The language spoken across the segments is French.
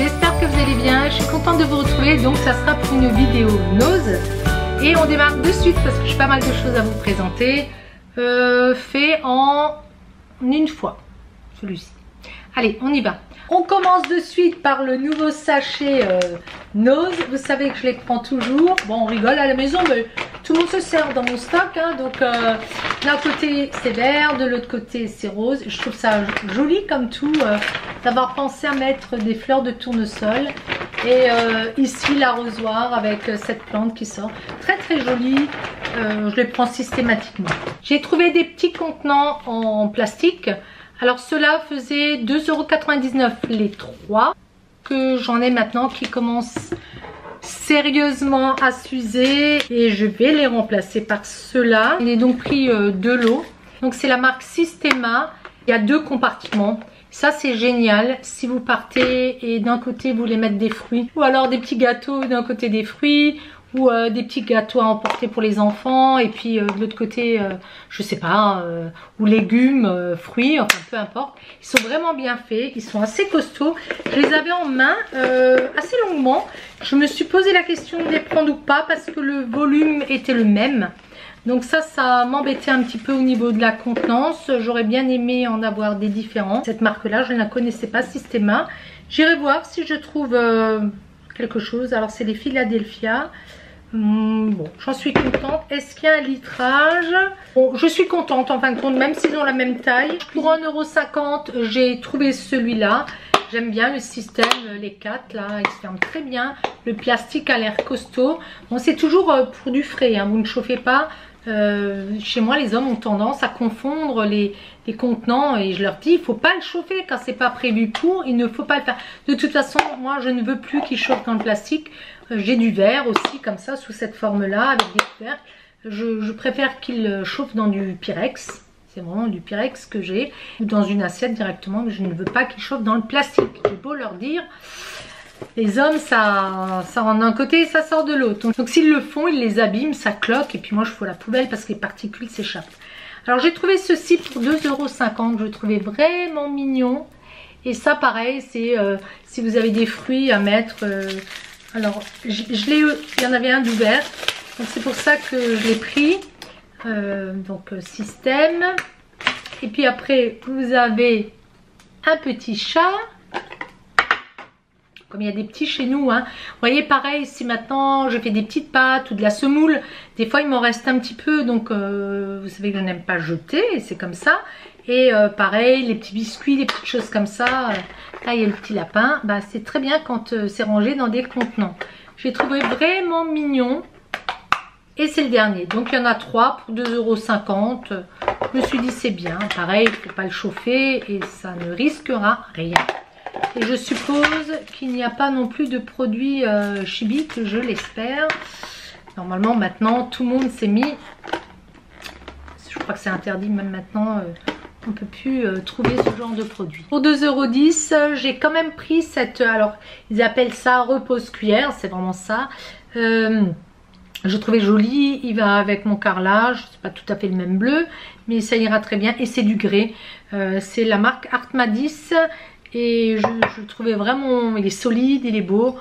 j'espère que vous allez bien. Je suis contente de vous retrouver, donc ça sera pour une vidéo nose. Et on démarre de suite parce que j'ai pas mal de choses à vous présenter. Fait en une fois, celui-ci. Allez, on y va. On commence de suite par le nouveau sachet Nose. Vous savez que je les prends toujours. Bon, on rigole à la maison, mais tout le monde se sert dans mon stock. Hein, donc, d'un côté, c'est vert, de l'autre côté, c'est rose. Je trouve ça joli comme tout, d'avoir pensé à mettre des fleurs de tournesol. Et ici, l'arrosoir avec cette plante qui sort. Très, très jolie. Je les prends systématiquement. J'ai trouvé des petits contenants en plastique. Alors ceux-là faisaient 2,99 € les 3, que j'en ai maintenant qui commencent sérieusement à s'user et je vais les remplacer par ceux-là. J'ai donc pris de l'eau. Donc c'est la marque Systema. Il y a 2 compartiments. Ça c'est génial si vous partez et d'un côté vous voulez mettre des fruits ou alors des petits gâteaux d'un côté des fruits ou des petits gâteaux à emporter pour les enfants et puis de l'autre côté je sais pas ou légumes, fruits, enfin peu importe. Ils sont vraiment bien faits, ils sont assez costauds. Je les avais en main assez longuement. Je me suis posé la question de les prendre ou pas parce que le volume était le même. Donc ça m'embêtait un petit peu au niveau de la contenance. J'aurais bien aimé en avoir des différents. Cette marque là je ne la connaissais pas, Systema. J'irai voir si je trouve quelque chose. Alors c'est les Philadelphia. Bon, j'en suis contente. Est-ce qu'il y a un litrage? Bon, je suis contente en fin de compte, même s'ils ont la même taille. Pour 1,50 €, j'ai trouvé celui-là. J'aime bien le système, les 4 là, ils se ferment très bien. Le plastique a l'air costaud. Bon, c'est toujours pour du frais, hein, vous ne chauffez pas. Chez moi, les hommes ont tendance à confondre les contenants et je leur dis, il ne faut pas le chauffer quand c'est pas prévu pour, il ne faut pas le faire. De toute façon, moi, je ne veux plus qu'il chauffe dans le plastique. J'ai du verre aussi, comme ça, sous cette forme-là, avec des couvercles. Je préfère qu'il chauffe dans du Pyrex. C'est vraiment du Pyrex que j'ai. Ou dans une assiette directement, mais je ne veux pas qu'il chauffe dans le plastique. J'ai beau leur dire, les hommes, ça rentre d'un côté et ça sort de l'autre. Donc s'ils le font, ils les abîment, ça cloque. Et puis moi, je fous la poubelle parce que les particules s'échappent. Alors j'ai trouvé ceci pour 2,50 €. Je le trouvais vraiment mignon. Et ça, pareil, c'est si vous avez des fruits à mettre... alors, il y en avait un d'ouvert. Donc c'est pour ça que je l'ai pris. Donc système. Et puis après, vous avez un petit chat. Comme il y a des petits chez nous, hein. Vous voyez, pareil, si maintenant je fais des petites pâtes ou de la semoule, des fois il m'en reste un petit peu, donc vous savez que je n'aime pas jeter, c'est comme ça. Et pareil, les petits biscuits, les petites choses comme ça, là il y a le petit lapin, bah, c'est très bien quand c'est rangé dans des contenants. J'ai trouvé vraiment mignon. Et c'est le dernier, donc il y en a 3 pour 2,50 €. Je me suis dit c'est bien, pareil, il ne faut pas le chauffer et ça ne risquera rien. Et je suppose qu'il n'y a pas non plus de produits chimiques, je l'espère. Normalement maintenant tout le monde s'est mis, je crois que c'est interdit même maintenant, on ne peut plus trouver ce genre de produit. Pour 2,10 €, j'ai quand même pris cette, alors ils appellent ça repose-cuillère, c'est vraiment ça. Je trouvais joli, il va avec mon carrelage, c'est pas tout à fait le même bleu, mais ça ira très bien et c'est du grès. C'est la marque Artmadis et je le trouvais vraiment, il est solide, il est beau.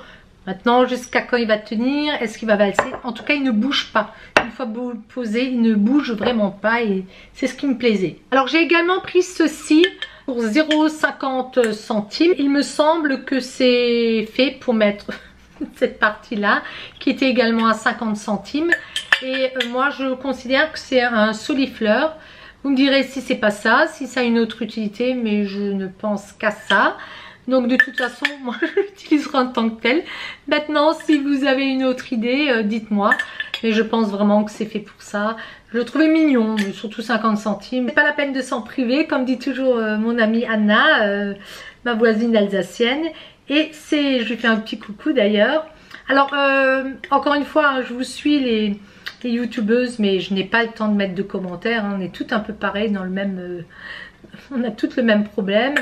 Maintenant, jusqu'à quand il va tenir, est-ce qu'il va valser? En tout cas, il ne bouge pas. Une fois posé, il ne bouge vraiment pas et c'est ce qui me plaisait. Alors, j'ai également pris ceci pour 0,50 €. Il me semble que c'est fait pour mettre... cette partie là qui était également à 50 centimes et moi je considère que c'est un solifleur. Vous me direz si c'est pas ça, si ça a une autre utilité, mais je ne pense qu'à ça. Donc de toute façon moi je l'utiliserai en tant que tel. Maintenant si vous avez une autre idée, dites-moi, mais je pense vraiment que c'est fait pour ça. Je le trouvais mignon, mais surtout 50 centimes, c'est pas la peine de s'en priver, comme dit toujours mon amie Anna, ma voisine alsacienne. Et je lui fais un petit coucou d'ailleurs. Alors, encore une fois, hein, je vous suis les youtubeuses, mais je n'ai pas le temps de mettre de commentaires. Hein, on est toutes un peu pareilles dans le même... on a toutes le même problème.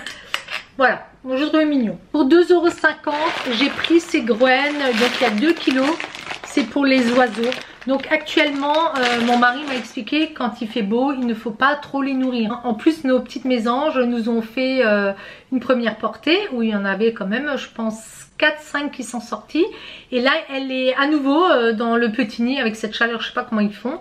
Voilà, bon, je trouvais mignon. Pour 2,50 €, j'ai pris ces Groen, donc il y a 2 kilos. C'est pour les oiseaux. Donc actuellement, mon mari m'a expliqué quand il fait beau, il ne faut pas trop les nourrir. En plus, nos petites mésanges nous ont fait une première portée où il y en avait quand même, je pense, 4-5 qui sont sortis. Et là, elle est à nouveau dans le petit nid avec cette chaleur, je sais pas comment ils font.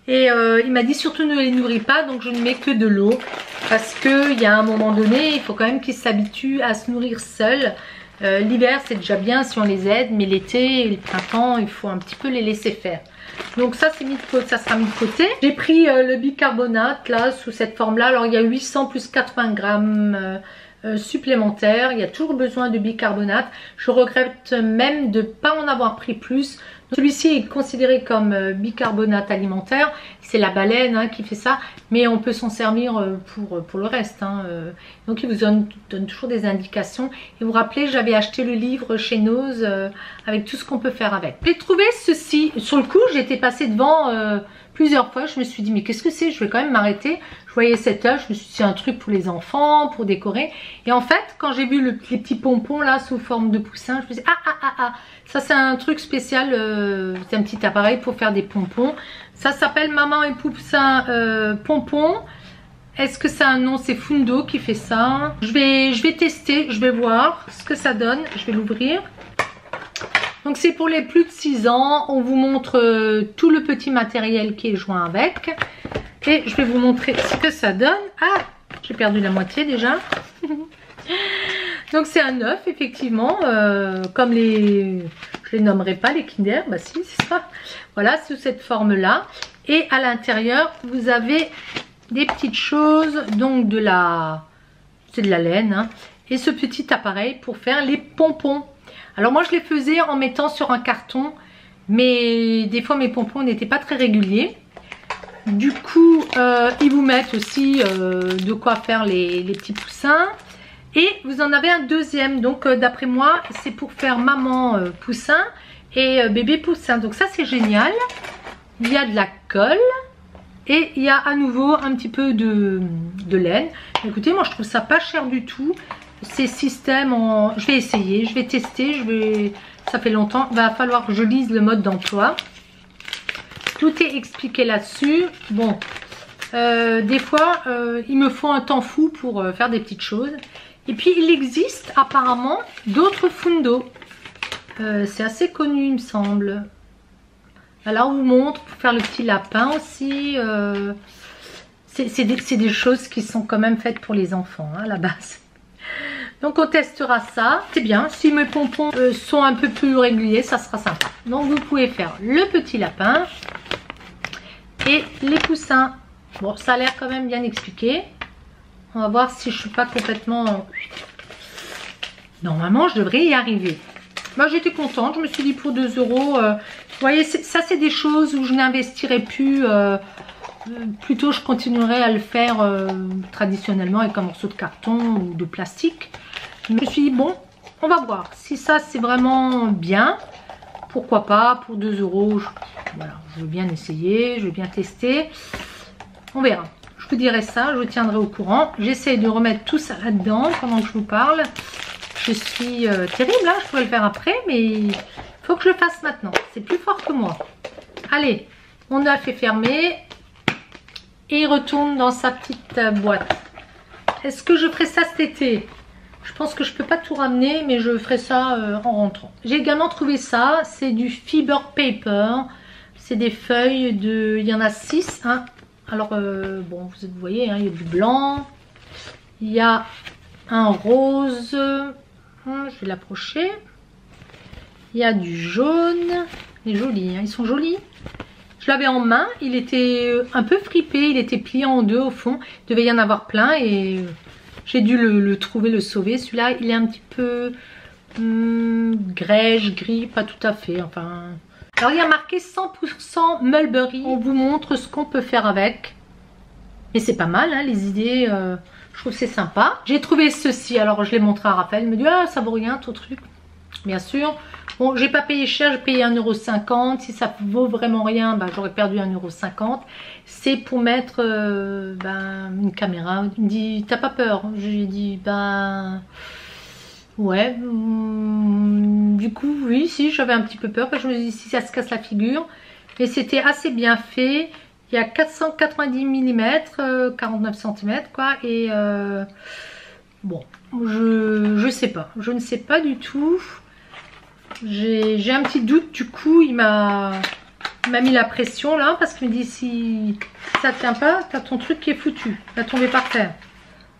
Et il m'a dit surtout ne les nourris pas, donc je ne mets que de l'eau. Parce qu'il y a un moment donné, il faut quand même qu'ils s'habituent à se nourrir seuls. L'hiver c'est déjà bien si on les aide, mais l'été et le printemps, il faut un petit peu les laisser faire. Donc ça c'est mis de côté, ça sera mis de côté. J'ai pris le bicarbonate là sous cette forme là. Alors il y a 800 plus 80 grammes supplémentaires. Il y a toujours besoin de bicarbonate. Je regrette même de ne pas en avoir pris plus. Celui-ci est considéré comme bicarbonate alimentaire. C'est la baleine qui fait ça, mais on peut s'en servir pour le reste. Donc il vous donne toujours des indications. Et vous vous rappelez, j'avais acheté le livre chez Nose avec tout ce qu'on peut faire avec. J'ai trouvé ceci. Sur le coup, j'étais passée devant plusieurs fois. Je me suis dit, mais qu'est-ce que c'est? Je vais quand même m'arrêter. Je voyais cette œuvre, je me suis dit, c'est un truc pour les enfants, pour décorer. Et en fait, quand j'ai vu les petits pompons là sous forme de poussin, je me suis dit, ça c'est un truc spécial, c'est un petit appareil pour faire des pompons. Ça s'appelle Maman et Poussin Pompons. Est-ce que c'est un nom? C'est Fundo qui fait ça. Je vais tester, je vais voir ce que ça donne. Je vais l'ouvrir. Donc c'est pour les plus de 6 ans. On vous montre tout le petit matériel qui est joint avec. Et je vais vous montrer ce que ça donne. Ah, j'ai perdu la moitié déjà. Donc c'est un œuf effectivement, comme je les nommerai pas les Kinder, bah si c'est ça. Voilà, sous cette forme là. Et à l'intérieur vous avez des petites choses, donc c'est de la laine. Et ce petit appareil pour faire les pompons. Alors moi je les faisais en mettant sur un carton, mais des fois mes pompons n'étaient pas très réguliers. Du coup ils vous mettent aussi de quoi faire les petits poussins. Et vous en avez un deuxième, donc d'après moi c'est pour faire maman poussin et bébé poussin. Donc ça c'est génial. Il y a de la colle et il y a à nouveau un petit peu de laine. Écoutez, moi je trouve ça pas cher du tout. Ces systèmes je vais essayer, je vais tester, ça fait longtemps. Il va falloir que je lise le mode d'emploi. Tout est expliqué là-dessus. Bon, des fois il me faut un temps fou pour faire des petites choses. Et puis il existe apparemment d'autres Fundo. C'est assez connu il me semble. Alors on vous montre pour faire le petit lapin aussi. C'est des choses qui sont quand même faites pour les enfants à la base. Donc on testera ça. C'est bien, si mes pompons sont un peu plus réguliers, ça sera sympa. Donc vous pouvez faire le petit lapin et les poussins. Bon, ça a l'air quand même bien expliqué. On va voir si je suis pas complètement... Normalement, je devrais y arriver. Moi, j'étais contente. Je me suis dit pour 2 euros. Vous voyez, ça, c'est des choses où je n'investirais plus. Plutôt, je continuerai à le faire traditionnellement avec un morceau de carton ou de plastique. Je me suis dit, bon, on va voir. Si ça, c'est vraiment bien, pourquoi pas, pour 2 euros. Voilà, je veux bien essayer, je veux bien tester. On verra. Je vous dirai ça, je vous tiendrai au courant. J'essaie de remettre tout ça là-dedans pendant que je vous parle. Je suis terrible, je pourrais le faire après, mais il faut que je le fasse maintenant. C'est plus fort que moi. Allez, mon œuf est fermé. Et il retourne dans sa petite boîte. Est-ce que je ferai ça cet été? Je pense que je ne peux pas tout ramener, mais je ferai ça en rentrant. J'ai également trouvé ça. C'est du fiber paper. C'est des feuilles de... Il y en a 6. Alors, bon, vous voyez, il y a du blanc. Il y a un rose. Je vais l'approcher. Il y a du jaune. Il est joli, ils sont jolis. Je l'avais en main. Il était un peu fripé. Il était plié en deux au fond. Il devait y en avoir plein et j'ai dû le trouver, le sauver. Celui-là, il est un petit peu grège, gris, pas tout à fait. Enfin... Alors il y a marqué 100% Mulberry. On vous montre ce qu'on peut faire avec. Et c'est pas mal, les idées. Je trouve que c'est sympa. J'ai trouvé ceci. Alors je l'ai montré à Raphaël. Il me dit ça vaut rien ton truc. Bien sûr. Bon, j'ai pas payé cher. J'ai payé 1,50 €. Si ça vaut vraiment rien, j'aurais perdu 1,50 €. C'est pour mettre une caméra. Il me dit t'as pas peur? J'ai dit ouais, du coup oui, si j'avais un petit peu peur, parce que je me dis si ça se casse la figure, Et c'était assez bien fait. Il y a 490 mm, 49 cm quoi. Et bon, je sais pas. Je ne sais pas du tout. J'ai un petit doute, du coup il m'a mis la pression là, parce qu'il me dit si ça tient pas, t'as ton truc qui est foutu, il va tomber par terre.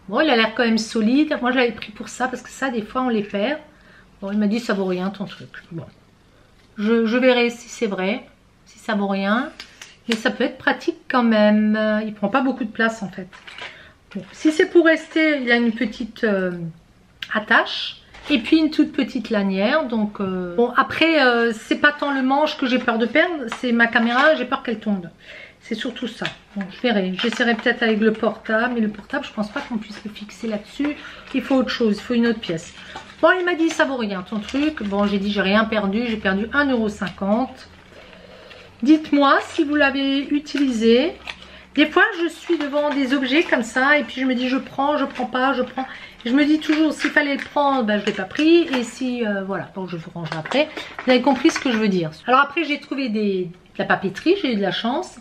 Bon, il a l'air quand même solide. Moi j'avais pris pour ça, parce que ça des fois on les perd. Bon, il m'a dit ça vaut rien ton truc. Bon, je verrai si c'est vrai, si ça vaut rien, mais ça peut être pratique quand même. Il prend pas beaucoup de place en fait. Bon, si c'est pour rester, il a une petite attache. Et puis une toute petite lanière. Donc bon, après c'est pas tant le manche que j'ai peur de perdre, c'est ma caméra, j'ai peur qu'elle tombe. C'est surtout ça. Bon, je verrai. J'essaierai peut-être avec le portable, mais le portable je pense pas qu'on puisse le fixer là-dessus. Il faut autre chose, il faut une autre pièce. Bon, il m'a dit ça vaut rien ton truc. Bon, j'ai dit j'ai rien perdu, j'ai perdu 1,50 €. Dites-moi si vous l'avez utilisé. Des fois je suis devant des objets comme ça et puis je me dis je prends pas, je prends. Je me dis toujours, s'il fallait le prendre, ben, je ne l'ai pas pris. Et si, voilà, donc je vous rangerai après. Vous avez compris ce que je veux dire. Alors après, j'ai trouvé de la papeterie, j'ai eu de la chance.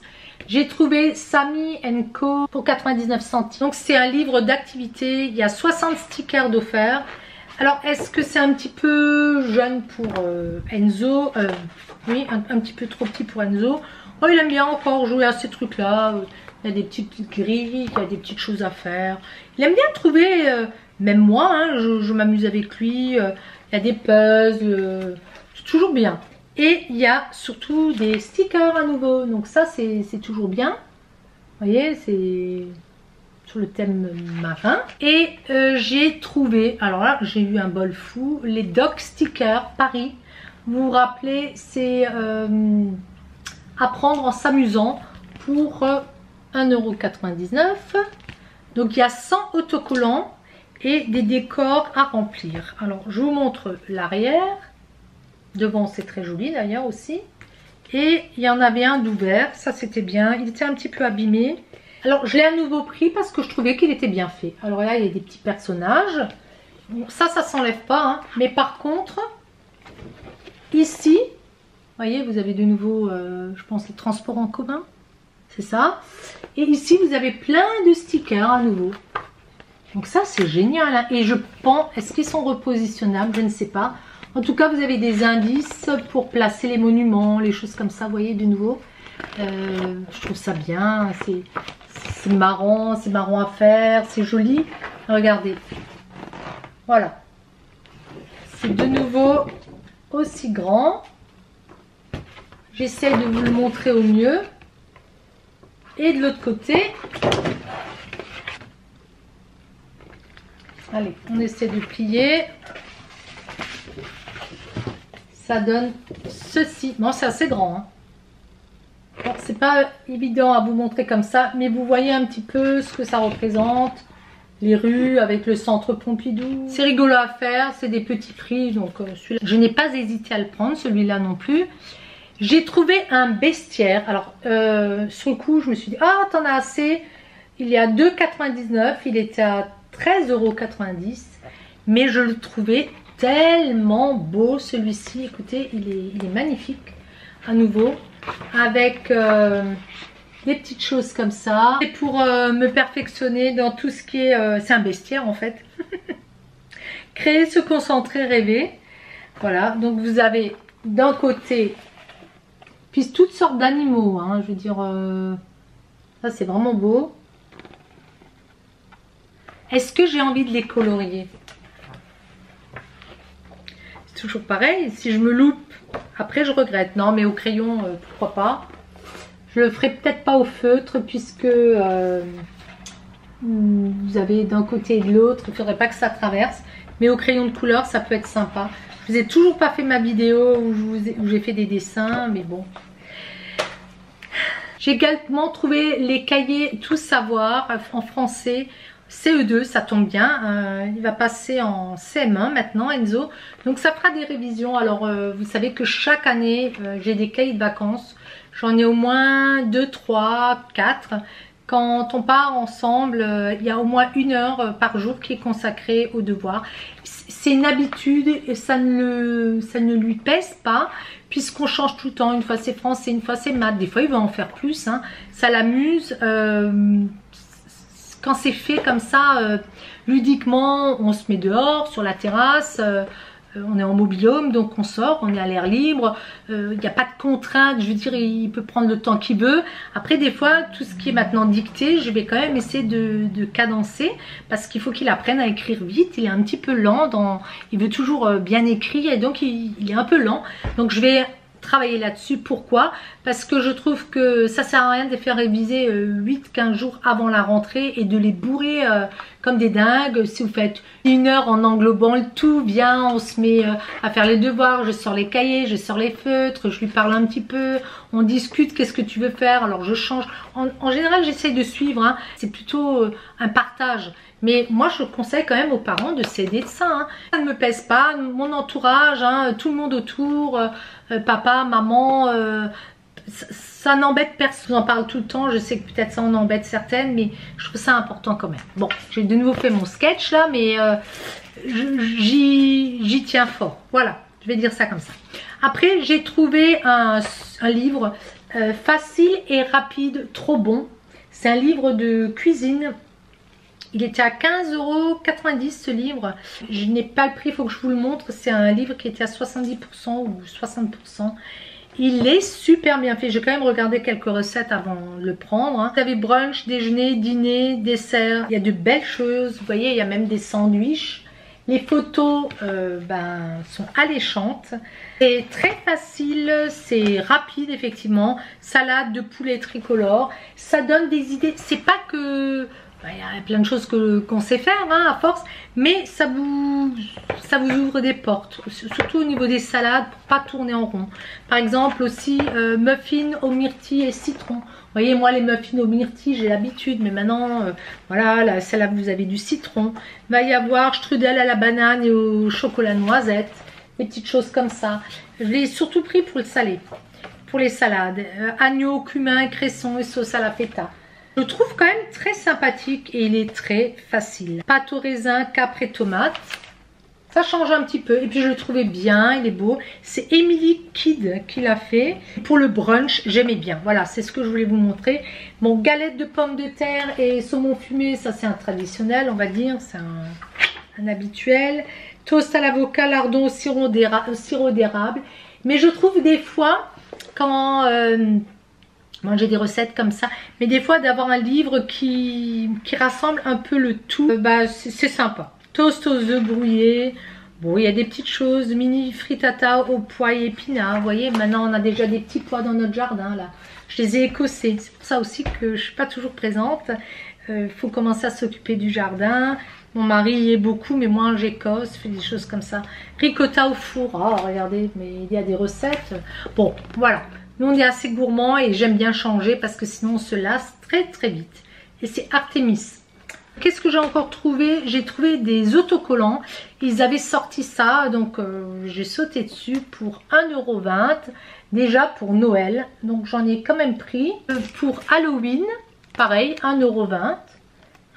J'ai trouvé Samy & Co pour 99 centimes. Donc c'est un livre d'activité. Il y a 60 stickers d'offerts. Alors est-ce que c'est un petit peu jeune pour Enzo? Oui, un petit peu trop petit pour Enzo. Oh, il aime bien encore jouer à ces trucs-là. Il y a des petites grilles, il y a des petites choses à faire. Il aime bien trouver... même moi, hein, je m'amuse avec lui. Il y a des puzzles, c'est toujours bien. Et il y a surtout des stickers à nouveau. Donc ça, c'est toujours bien. Vous voyez, c'est sur le thème marin. Et j'ai trouvé, alors là, j'ai eu un bol fou, les Doc Stickers Paris. Vous vous rappelez, c'est apprendre en s'amusant pour 1,99 €. Donc il y a 100 autocollants et des décors à remplir. Alors je vous montre l'arrière. Devant c'est très joli d'ailleurs aussi. Et il y en avait un d'ouvert, ça c'était bien. Il était un petit peu abîmé. Alors je l'ai à nouveau pris parce que je trouvais qu'il était bien fait. Alors là il y a des petits personnages. Bon, ça s'enlève pas, hein. Mais par contre, ici, vous voyez, vous avez de nouveau, je pense, les transports en commun. C'est ça. Et ici vous avez plein de stickers à nouveau. Donc ça c'est génial, hein. Et je pense, est-ce qu'ils sont repositionnables? Je ne sais pas. En tout cas vous avez des indices pour placer les monuments, les choses comme ça, vous voyez de nouveau. Je trouve ça bien, c'est marrant à faire, c'est joli. Regardez, voilà. C'est de nouveau aussi grand. J'essaie de vous le montrer au mieux. Et de l'autre côté, allez, on essaie de plier. Ça donne ceci. Bon, c'est assez grand, hein. Bon, c'est pas évident à vous montrer comme ça, mais vous voyez un petit peu ce que ça représente. Les rues avec le centre Pompidou. C'est rigolo à faire, c'est des petits prix. Donc celui-là, je n'ai pas hésité à le prendre, celui-là non plus. J'ai trouvé un bestiaire. Alors sur le coup je me suis dit ah t'en as assez. Il est à 2,99 €. Il était à 13,90 €. Mais je le trouvais tellement beau celui-ci. Écoutez, il est magnifique à nouveau. Avec des petites choses comme ça. C'est pour me perfectionner dans tout ce qui est... c'est un bestiaire en fait. Créer, se concentrer, rêver. Voilà, donc vous avez d'un côté... Puis toutes sortes d'animaux, hein, je veux dire, ça c'est vraiment beau. Est-ce que j'ai envie de les colorier? C'est toujours pareil, si je me loupe, après je regrette. Non mais au crayon, pourquoi pas. Je le ferai peut-être pas au feutre puisque vous avez d'un côté et de l'autre, il ne faudrait pas que ça traverse. Mais au crayon de couleur, ça peut être sympa. Je vous ai toujours pas fait ma vidéo où j'ai fait des dessins, mais bon. J'ai également trouvé les cahiers Tout Savoir en français, CE2, ça tombe bien. Il va passer en CM1 maintenant, Enzo. Donc ça fera des révisions. Alors vous savez que chaque année, j'ai des cahiers de vacances. J'en ai au moins 2, 3, 4. Quand on part ensemble, il y a au moins 1 heure par jour qui est consacrée aux devoirs. c'est une habitude et ça ne lui pèse pas, puisqu'on change tout le temps. Une fois c'est français, une fois c'est maths, des fois il va en faire plus, hein. Ça l'amuse. Quand c'est fait comme ça, ludiquement, on se met dehors, sur la terrasse, on est en mobil-home, donc on sort, on est à l'air libre, il n'y a pas de contrainte, je veux dire, il peut prendre le temps qu'il veut. Après, des fois, tout ce qui est maintenant dicté, je vais quand même essayer de cadencer, parce qu'il faut qu'il apprenne à écrire vite. Il est un petit peu lent, il veut toujours bien écrire, et donc il est un peu lent. Donc je vais travailler là-dessus. Pourquoi? Parce que je trouve que ça sert à rien de les faire réviser 8-15 jours avant la rentrée et de les bourrer comme des dingues. Si vous faites 1 heure en englobant le tout, bien, on se met à faire les devoirs, je sors les cahiers, je sors les feutres, je lui parle un petit peu, on discute, qu'est-ce que tu veux faire, alors je change. En général, j'essaye de suivre, hein. C'est plutôt un partage. Mais moi, je conseille quand même aux parents de s'aider de ça, hein. Ça ne me pèse pas, mon entourage, hein, tout le monde autour, papa, maman, ça n'embête personne. Je vous en parle tout le temps, je sais que peut-être ça en embête certaines, mais je trouve ça important quand même. Bon, j'ai de nouveau fait mon sketch là, mais j'y tiens fort. Voilà, je vais dire ça comme ça. Après, j'ai trouvé un livre facile et rapide, trop bon. C'est un livre de cuisine. Il était à 15,90 € ce livre. Je n'ai pas le prix, il faut que je vous le montre. C'est un livre qui était à 70% ou 60%. Il est super bien fait. J'ai quand même regardé quelques recettes avant de le prendre, hein. Vous avez brunch, déjeuner, dîner, dessert. Il y a de belles choses. Vous voyez, il y a même des sandwichs. Les photos sont alléchantes. C'est très facile, c'est rapide effectivement. Salade de poulet tricolore. Ça donne des idées. C'est pas que... Il y a plein de choses qu'on sait faire, hein, à force, mais ça vous ouvre des portes, surtout au niveau des salades, pour pas tourner en rond. Par exemple aussi, muffins aux myrtilles et citron. Vous voyez, moi les muffins aux myrtilles, j'ai l'habitude, mais maintenant, voilà, celle-là vous avez du citron. Il va y avoir strudel à la banane et au chocolat noisette, des petites choses comme ça. Je l'ai surtout pris pour le salé, pour les salades. Agneau, cumin, cresson et sauce à la feta. Je le trouve quand même très sympathique et il est très facile. Pâte au raisin, capre et tomate. Ça change un petit peu. Et puis je le trouvais bien, il est beau. C'est Emily Kidd qui l'a fait. Pour le brunch, j'aimais bien. Voilà, c'est ce que je voulais vous montrer. Bon, galette de pommes de terre et saumon fumé, ça c'est un traditionnel, on va dire. C'est un habituel. Toast à l'avocat, lardon au sirop d'érable. Mais je trouve des fois, quand... moi j'ai des recettes comme ça, mais des fois d'avoir un livre qui rassemble un peu le tout, c'est sympa. Toast aux œufs brouillés, bon il y a des petites choses, mini frittata aux pois et épinards, vous voyez maintenant on a déjà des petits pois dans notre jardin là, je les ai écossés, c'est pour ça aussi que je suis pas toujours présente, faut commencer à s'occuper du jardin. Mon mari y est beaucoup, mais moi j'écosse, fais des choses comme ça. Ricotta au four, oh regardez, mais il y a des recettes, bon voilà. Nous on est assez gourmands et j'aime bien changer parce que sinon on se lasse très très vite. Et c'est Artemis. Qu'est-ce que j'ai encore trouvé? J'ai trouvé des autocollants. Ils avaient sorti ça, donc j'ai sauté dessus pour 1,20 €. Déjà pour Noël, donc j'en ai quand même pris. Pour Halloween, pareil, 1,20 €.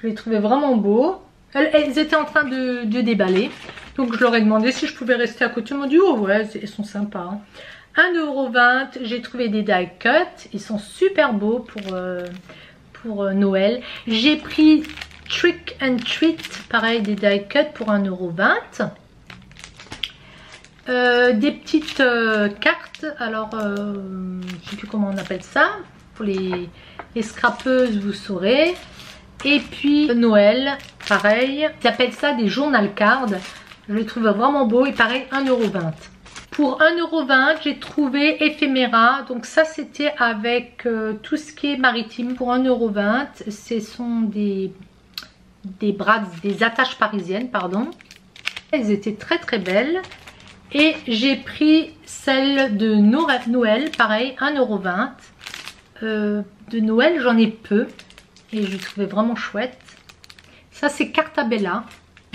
Je les trouvais vraiment beaux. Elles étaient en train de déballer. Donc je leur ai demandé si je pouvais rester à côté. Ils m'ont dit oh ouais, elles sont sympas, hein. 1,20 €, j'ai trouvé des die cut, ils sont super beaux pour Noël. J'ai pris Trick and Treat, pareil des die cut pour 1,20 €. Des petites cartes, alors je sais plus comment on appelle ça, pour les scrapeuses vous saurez. Et puis Noël, pareil, ils appellent ça des journal cards, je les trouve vraiment beaux et pareil 1,20 €. Pour 1,20 €, j'ai trouvé Ephéméra. Donc ça, c'était avec tout ce qui est maritime. Pour 1,20 €, ce sont des attaches parisiennes, pardon. Elles étaient très très belles. Et j'ai pris celle de Noël, pareil, 1,20 €. De Noël, j'en ai peu. Et je les trouvais vraiment chouette. Ça, c'est Cartabella.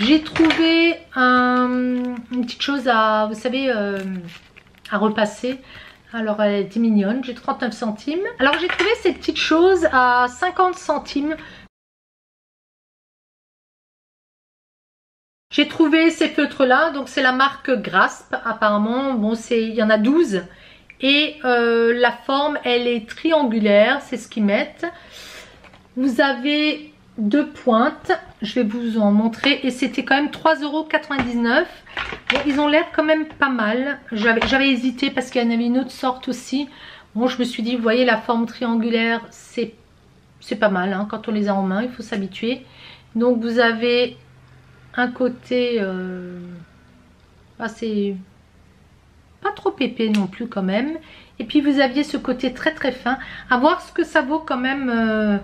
J'ai trouvé une petite chose à, vous savez, à repasser. Alors elle était mignonne, j'ai 39 centimes. Alors j'ai trouvé ces petites choses à 50 centimes. J'ai trouvé ces feutres là, donc c'est la marque Grasp apparemment, bon il y en a 12 et la forme elle est triangulaire, c'est ce qu'ils mettent. Vous avez 2 pointes, je vais vous en montrer et c'était quand même 3,99 €. Bon, ils ont l'air quand même pas mal, j'avais hésité parce qu'il y en avait une autre sorte aussi. Bon, je me suis dit, vous voyez la forme triangulaire, c'est pas mal hein, quand on les a en main, il faut s'habituer. Donc vous avez un côté c'est pas trop épais non plus quand même, et puis vous aviez ce côté très très fin, à voir ce que ça vaut quand même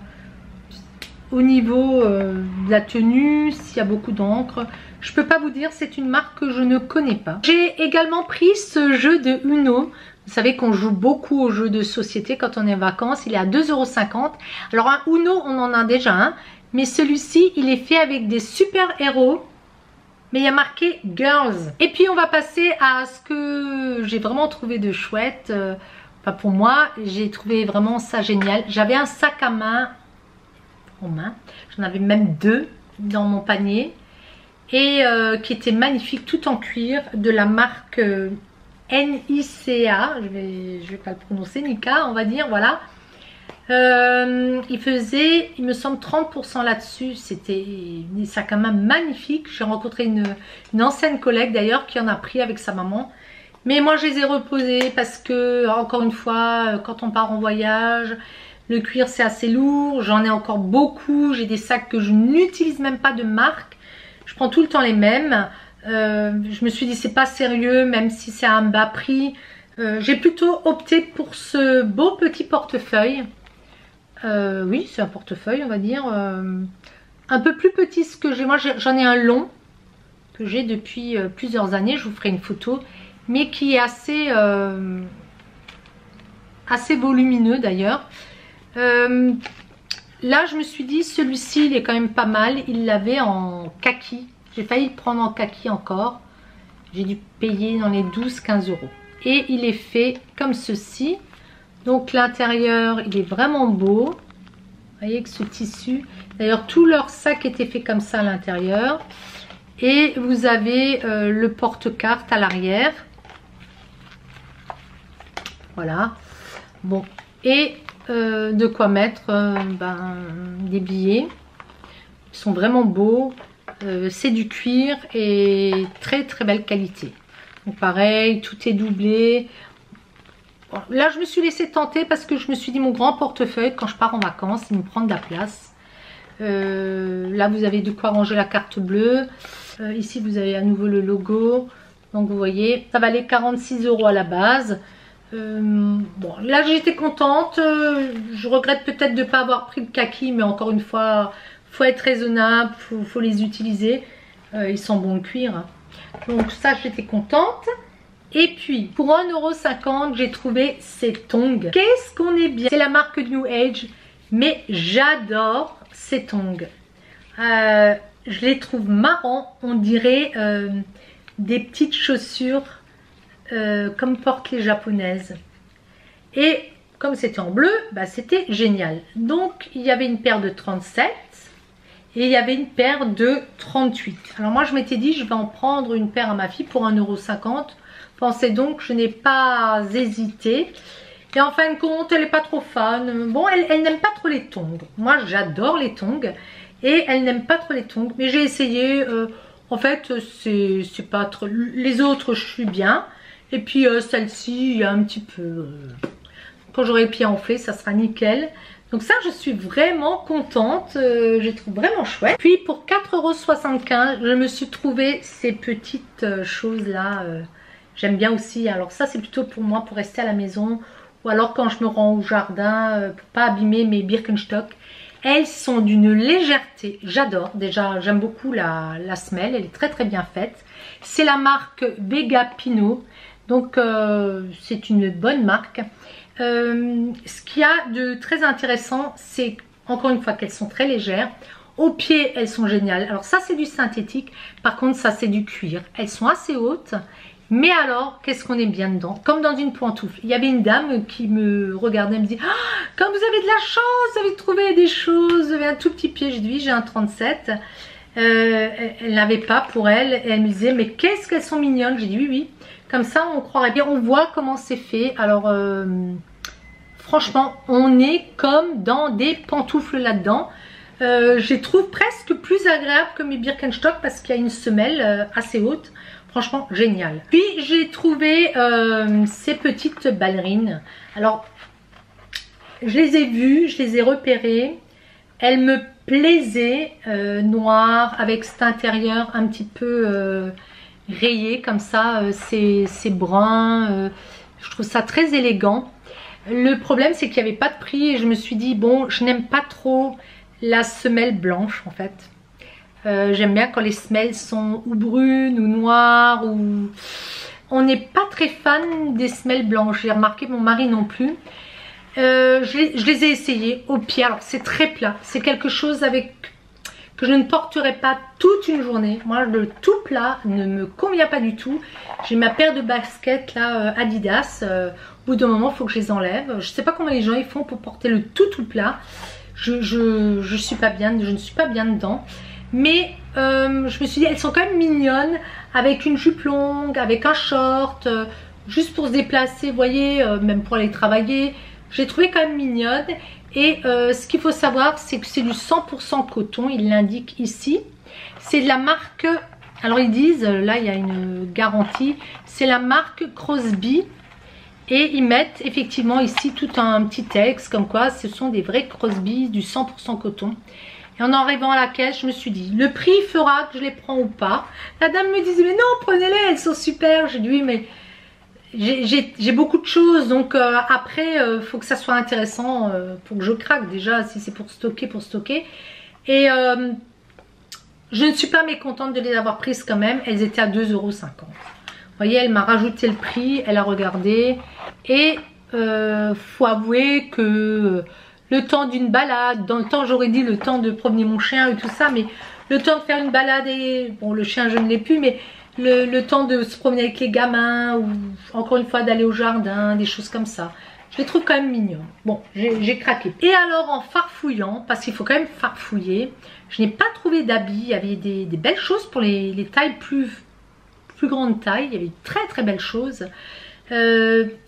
au niveau de la tenue, s'il y a beaucoup d'encre. Je peux pas vous dire, c'est une marque que je ne connais pas. J'ai également pris ce jeu de Uno. Vous savez qu'on joue beaucoup aux jeux de société quand on est en vacances, il est à 2,50 €. Alors un Uno on en a déjà un, mais celui-ci il est fait avec des super-héros, mais il y a marqué Girls. Et puis on va passer à ce que j'ai vraiment trouvé de chouette. Enfin pour moi, j'ai trouvé vraiment ça génial. J'avais un sac à main en main, j'en avais même 2 dans mon panier. Et qui était magnifique, tout en cuir, de la marque NICA. Je vais pas le prononcer, Nika on va dire, voilà. Il faisait, il me semble, 30% là-dessus. C'était des sacs à main magnifiques. J'ai rencontré une ancienne collègue d'ailleurs qui en a pris avec sa maman. Mais moi je les ai reposés parce que, encore une fois, quand on part en voyage, le cuir c'est assez lourd. J'en ai encore beaucoup. J'ai des sacs que je n'utilise même pas de marque. Je prends tout le temps les mêmes. Je me suis dit c'est pas sérieux même si c'est à un bas prix. J'ai plutôt opté pour ce beau petit portefeuille. Oui, c'est un portefeuille on va dire. Un peu plus petit que j'ai. Moi j'en ai un long que j'ai depuis plusieurs années. Je vous ferai une photo. Mais qui est assez volumineux d'ailleurs. Là je me suis dit celui-ci il est quand même pas mal. Il l'avait en kaki. J'ai failli le prendre en kaki encore. J'ai dû payer dans les 12-15 €. Et il est fait comme ceci. Donc l'intérieur il est vraiment beau. Vous voyez que ce tissu. D'ailleurs tout leur sac était fait comme ça à l'intérieur. Et vous avez le porte-carte à l'arrière. Voilà. Bon. Et de quoi mettre des billets. Ils sont vraiment beaux. C'est du cuir et très très belle qualité. Donc pareil, tout est doublé. Bon, là je me suis laissée tenter parce que je me suis dit mon grand portefeuille quand je pars en vacances il me prend de la place. Là vous avez de quoi ranger la carte bleue. Ici vous avez à nouveau le logo. Donc vous voyez ça valait 46 € à la base. Bon là j'étais contente. Je regrette peut-être de ne pas avoir pris le kaki, mais encore une fois faut être raisonnable, faut les utiliser. Ils sont bons de cuir. Donc ça j'étais contente. Et puis pour 1,50 € j'ai trouvé ces tongs. Qu'est-ce qu'on est bien. C'est la marque New Age. Mais j'adore ces tongs. Je les trouve marrants. On dirait des petites chaussures comme portent les japonaises. Et comme c'était en bleu, c'était génial. Donc il y avait une paire de 37 et il y avait une paire de 38. Alors moi je m'étais dit je vais en prendre une paire à ma fille pour 1,50 €. Pensez donc, je n'ai pas hésité. Et en fin de compte elle n'est pas trop fan. Bon elle n'aime pas trop les tongs. Moi j'adore les tongs. Et elle n'aime pas trop les tongs. Mais j'ai essayé. En fait c'est pas trop. Les autres je suis bien. Et puis celle-ci il y a un petit peu. Quand j'aurai le pied enflé ça sera nickel. Donc ça je suis vraiment contente. Je trouve vraiment chouette. Puis pour 4,75 € je me suis trouvé ces petites choses là. J'aime bien aussi. Alors ça c'est plutôt pour moi pour rester à la maison. Ou alors quand je me rends au jardin pour pas abîmer mes Birkenstock. Elles sont d'une légèreté, j'adore. Déjà j'aime beaucoup la semelle, elle est très très bien faite. C'est la marque Vega Pino. Donc c'est une bonne marque. Ce qu'il y a de très intéressant, c'est encore une fois qu'elles sont très légères. Au pied elles sont géniales. Alors ça c'est du synthétique, par contre ça c'est du cuir. Elles sont assez hautes. Mais alors, qu'est-ce qu'on est bien dedans? Comme dans une pantoufle. Il y avait une dame qui me regardait et me dit « Ah, comme vous avez de la chance, vous avez trouvé des choses, vous avez un tout petit pied. » Je dis « Oui, j'ai un 37. » Elle n'avait pas pour elle. Et elle me disait, mais qu'est-ce qu'elles sont mignonnes. J'ai dit oui, oui. Comme ça, on croirait bien. On voit comment c'est fait. Alors, franchement, on est comme dans des pantoufles là-dedans. Je les trouve presque plus agréables que mes Birkenstock parce qu'il y a une semelle assez haute. Franchement, génial. Puis, j'ai trouvé ces petites ballerines. Alors, je les ai vues, je les ai repérées. Elles me plaisaient, noires, avec cet intérieur un petit peu rayé comme ça. C'est brun. Je trouve ça très élégant. Le problème, c'est qu'il n'y avait pas de prix. Et je me suis dit, bon, je n'aime pas trop la semelle blanche, en fait. J'aime bien quand les semelles sont ou brunes ou noires. Ou... On n'est pas très fan des semelles blanches. J'ai remarqué, mon mari non plus. Je les ai essayées au pied. Alors c'est très plat, c'est quelque chose avec que je ne porterai pas toute une journée. Moi le tout plat ne me convient pas du tout. J'ai ma paire de baskets là Adidas, au bout d'un moment il faut que je les enlève. Je sais pas comment les gens ils font pour porter le tout plat. Je suis pas bien, je ne suis pas bien dedans. Mais je me suis dit elles sont quand même mignonnes avec une jupe longue, avec un short, juste pour se déplacer, vous voyez, même pour aller travailler. J'ai trouvé quand même mignonne. Et ce qu'il faut savoir, c'est que c'est du 100% coton. Ils l'indiquent ici. C'est de la marque... Alors ils disent, là il y a une garantie. C'est la marque Crosby. Et ils mettent effectivement ici tout un petit texte. Comme quoi ce sont des vrais Crosby du 100% coton. Et en arrivant à la caisse, je me suis dit, le prix fera que je les prends ou pas. La dame me disait, mais non, prenez-les, elles sont super. J'ai dit, oui, mais... J'ai beaucoup de choses, donc après faut que ça soit intéressant pour que je craque. Déjà si c'est pour stocker. Et je ne suis pas mécontente de les avoir prises quand même. Elles étaient à 2,50 €. Vous voyez, elle m'a rajouté le prix, elle a regardé. Et faut avouer que le temps d'une balade, dans le temps j'aurais dit le temps de promener mon chien et tout ça, mais le temps de faire une balade, et bon le chien je ne l'ai plus, mais le temps de se promener avec les gamins, ou encore une fois d'aller au jardin, des choses comme ça. Je les trouve quand même mignons. Bon, j'ai craqué. Et alors en farfouillant, parce qu'il faut quand même farfouiller, je n'ai pas trouvé d'habits. Il y avait des belles choses pour les tailles plus grandes tailles. Il y avait de très belles choses.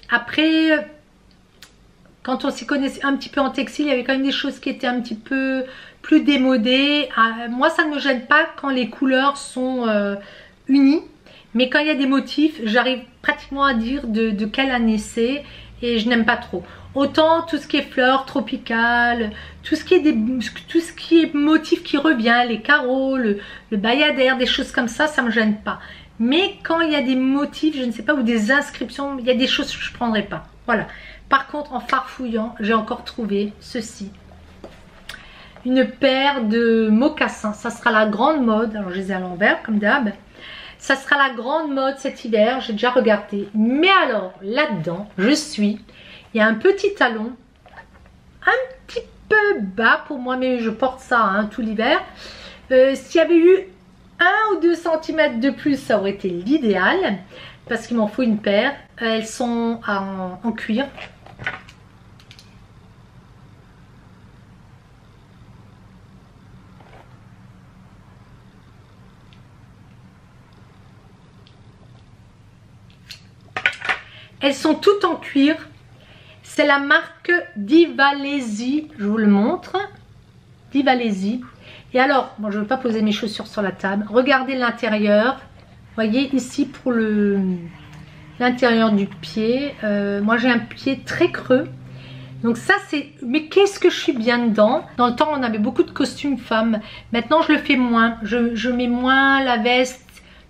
Après, quand on s'y connaissait un petit peu en textile, il y avait quand même des choses qui étaient un petit peu plus démodées. Moi, ça ne me gêne pas quand les couleurs sont... unis, mais quand il y a des motifs, j'arrive pratiquement à dire de quelle année c'est, et je n'aime pas trop. Autant tout ce qui est fleurs tropicales, tout ce qui est motif qui revient, les carreaux, le bayadère, des choses comme ça me gêne pas. Mais quand il y a des motifs, je ne sais pas, ou des inscriptions, il y a des choses que je ne prendrai pas. Voilà. Par contre, en farfouillant, j'ai encore trouvé ceci. Une paire de mocassins. Ça sera la grande mode. Alors je les ai à l'envers comme d'hab. Ça sera la grande mode cet hiver, j'ai déjà regardé. Mais alors, là-dedans, il y a un petit talon, un petit peu bas pour moi, mais je porte ça hein, tout l'hiver. S'il y avait eu 1 ou 2 cm de plus, ça aurait été l'idéal, parce qu'il m'en faut une paire. Elles sont en cuir. Elles sont toutes en cuir. C'est la marque Divalesi. Je vous le montre. Divalesi. Et alors, moi je ne veux pas poser mes chaussures sur la table. Regardez l'intérieur. Vous voyez ici pour l'intérieur du pied. Moi j'ai un pied très creux. Donc ça c'est... Mais qu'est-ce que je suis bien dedans. Dans le temps on avait beaucoup de costumes femmes. Maintenant je le fais moins. Je mets moins la veste.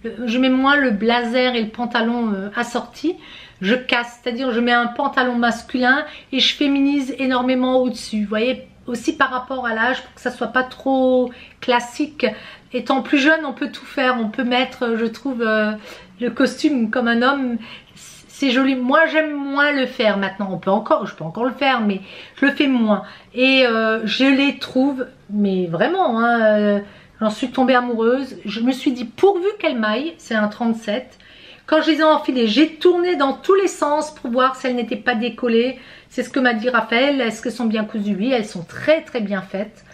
Je mets moins le blazer et le pantalon assorti. Je casse, c'est-à-dire je mets un pantalon masculin et je féminise énormément au-dessus. Vous voyez, aussi par rapport à l'âge, pour que ça soit pas trop classique. Étant plus jeune, on peut tout faire. On peut mettre, je trouve, le costume comme un homme. C'est joli. Moi, j'aime moins le faire maintenant. Je peux encore le faire, mais je le fais moins. Et je les trouve, mais vraiment, hein, j'en suis tombée amoureuse. Je me suis dit, pourvu qu'elle m'aille, c'est un 37. Quand je les ai enfilées, j'ai tourné dans tous les sens pour voir si elles n'étaient pas décollées. C'est ce que m'a dit Raphaël. Est-ce qu'elles sont bien cousues? Oui, elles sont très bien faites.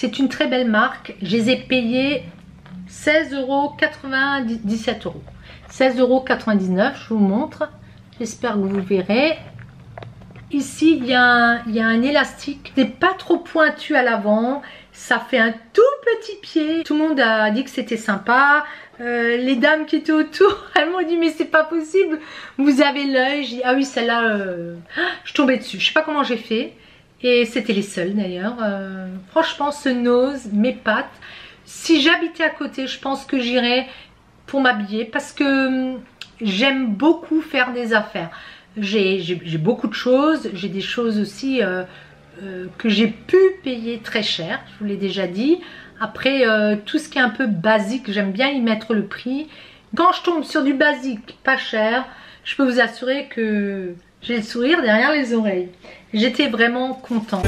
C'est une très belle marque. Je les ai payés 16,97 €. 16,99 €, je vous montre. J'espère que vous verrez. Ici, il y a un élastique. C'est pas trop pointu à l'avant. Ça fait un tout petit pied. Tout le monde a dit que c'était sympa. Les dames qui étaient autour, elles m'ont dit mais c'est pas possible. Vous avez l'œil. J'ai dit ah oui, celle-là, je tombais dessus. Je sais pas comment j'ai fait. Et c'était les seuls d'ailleurs. Franchement, ce nose m'épate. Si j'habitais à côté, je pense que j'irais pour m'habiller parce que j'aime beaucoup faire des affaires. J'ai beaucoup de choses, j'ai des choses aussi que j'ai pu payer très cher, je vous l'ai déjà dit. Après, tout ce qui est un peu basique, j'aime bien y mettre le prix. Quand je tombe sur du basique pas cher, je peux vous assurer que j'ai le sourire derrière les oreilles. J'étais vraiment contente.